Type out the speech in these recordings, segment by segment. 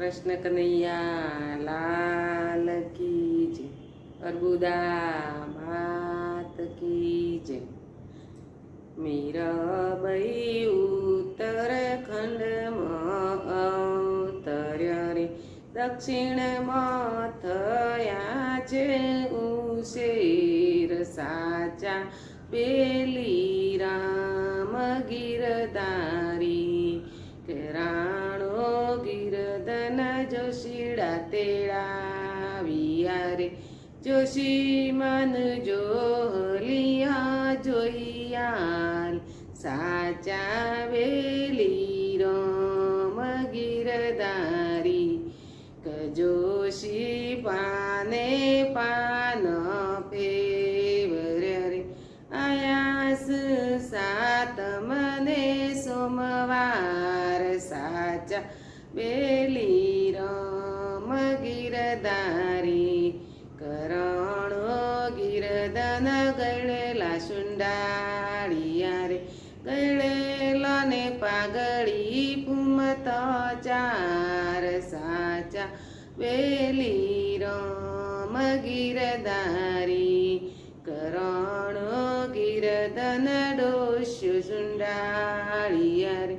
कृष्ण कन्हैया लाल की जय। अरबुदा मात की जय। मीराबाई उत्तराखंडમાં અવતર્યા રે, દક્ષિણમાં થયા છે ઉશેર સાચા પેલી રામ ગીરધારી. કે રાણો ગીરધન જોશીડા તેડાવ્યા રે, જોશી મન જોલિયા જોઈયાલ સાચા વેલી રામ ગીરધારી. જોશી પાને પાન ફેવર્યા રે, આયાસ સાતમને સોમવાર સાચા વેલી રામ ગીરધારી. કરણો ગીરધન ગળેલા સુંડાળિયા રે, ગળેલા ને પાઘડી પૂમત ચાર સાચા વેલી રામ ગીરધારી. કરણો ગીરધન ડોસ્યો સુંડાળિયા રે,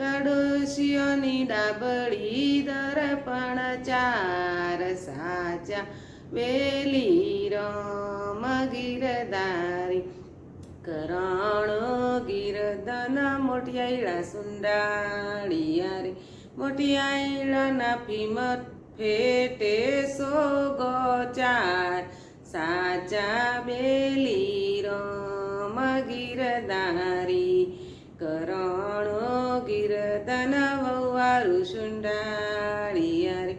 કડોશીઓની ડાબડી દર્પણ ચાર સાચા વેલી રામ ગીરધારી. કરણો ગીરધન મોટિયાળા સુંડાળિયા રે, મોટિયાળાના ફીમ ફેટે સોગો ચાર સાચા વેલી રામ ગીરધારી. કરણો ગીરધન વહુવારું સુંડાળિયા રે,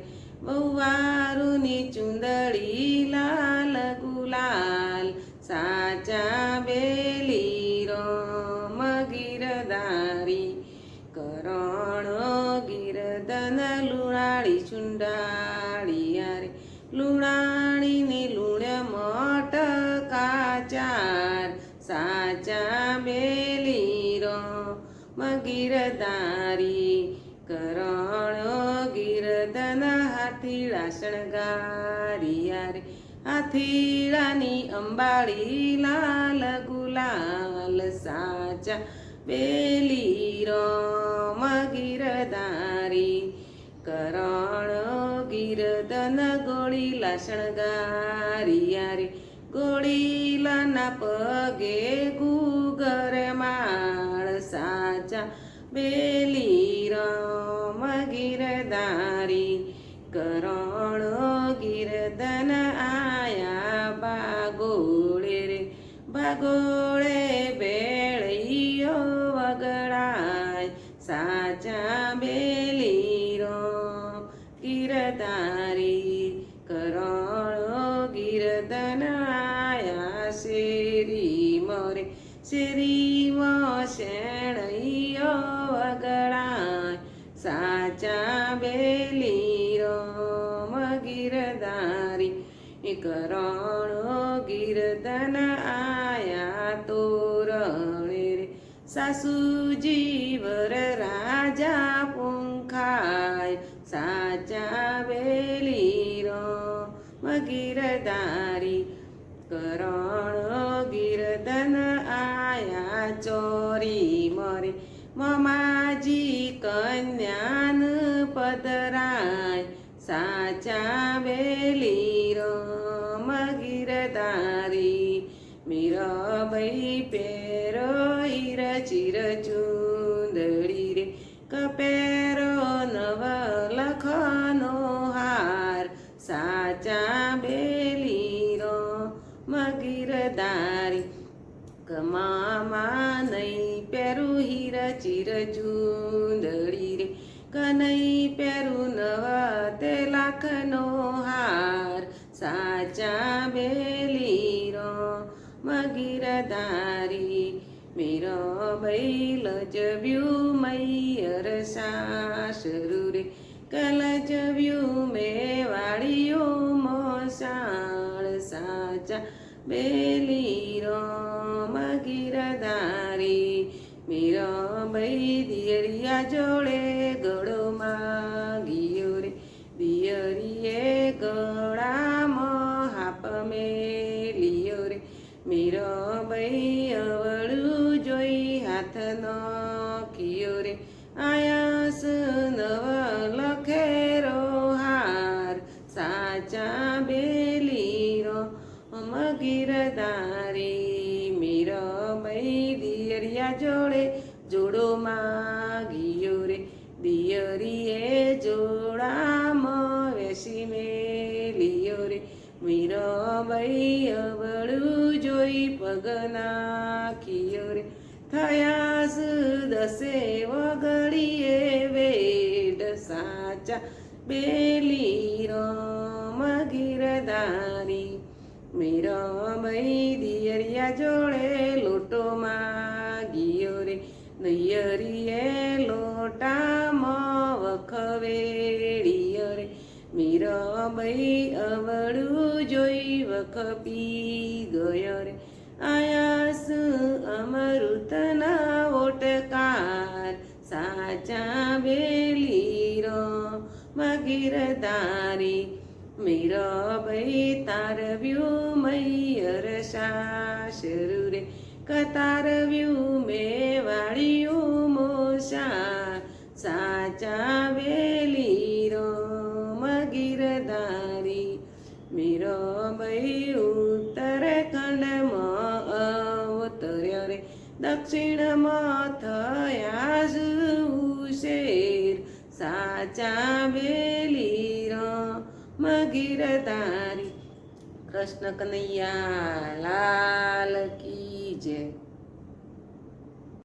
વહુવારુની ચુંદડી લાલ ગુલાલ સાચા વેલી રામ ગીરધારી. કરણો ગીરધન લુણાળી સુંડાળિયા રે, લુણાણીની લુણ્ય મોટકા ચાર સાચા વેલી રામ ગીરધારી. કરણો ગીરધન હાથીળા શણગારિયા રે, હાથીળાની અંબાડી લાલ ગુલાલ સાચા વેલી રામ ગીરધારી. કરણો ગીરધન ગોળીલા શણગારિયા રે, ગોળીલાના પગે ગુગર માળ સાચા વેલી રામ ગીરધારી. કરણો ગીરધન આયા બાગોળે રે, બાગોળે બેળીઓ વગડાય સાચા વેલી રામ ગીરધારી. કરણો ગીરધન આયા શેરી મોરે, શેરીમાં શેણૈયો વગડાય સાચા વેલી રામ ગીરધારી. કરણો ગીરધન આયા તોરણે રે, સાસુજી વર રાજા પૂંખાય સાચા વેલી રામ ગીરધારી. કરણો ગીરધન આયા ચોરી મરે, મમાજી કન્યાન પધરાય સાચા વેલી રામ ગીરધારી. મીરાબાઈ પેરો હીર ચીર ચુંદડી રે, કપેરો નવ લખનો હાર સાચા વેલી રામ ગીરધારી. કમામાં નહીં પેરું હીર ચીર ચુંદડી રે, કનઈ પેરું નવ તે લાખનો હાર સાચા વેલી રામ ગીરધારી. મીરાબાઈ લજવ્યું મૈયર સાસરુ રે, કલજવ્યું મેવાડીઓ મોસાળ સાચા વેલી રામ ગીરધારી. મીરાબાઈ દિયરિયા જોડે ગળો માગ્યો રે, ગળામાં હાપ મેલ્યો રે મીરાબાઈ અવળું જોઈ હાથ નોખ્યો રે આયાસ નવ લખેરો હાર સાચા બેલીરો ગીરધારી મીરાબાઈ દિયરિયા જોડે જોડો માગ્યો રે દિયરીએ જોડામાં વેસી મેલ્યો રે મીરાબાઈ અવળું જોઈ પગ નાખ્યો રે થયાસ દસે વગડીએ વેડ સાચા બેલી રામ ગીરધારી મીરાબાઈ દિયરિયા જોડે લોટો માગ્યો રે નૈયરીએ લોટામાં વખવેડ્યો રે મીરાબાઈ અવળું જોઈ વખ પી ગયો રે આયાસ અમૃતના ઓટકાર સાચા બેલી રામ ગીરધારી મીરાબાઈ તારવ્યું મૈયર સાસરુ રે કતારવ્યું મેવાળિયું મોસા સાચા બેલી રામ ગીરધારી મીરાબાઈ ઉત્તરખંડમાં અવતર્યો રે દક્ષિણમાં થયા શેર સાચા બેલી રામ ગીરધારી કૃષ્ણ કનૈયા લાલ કી જય.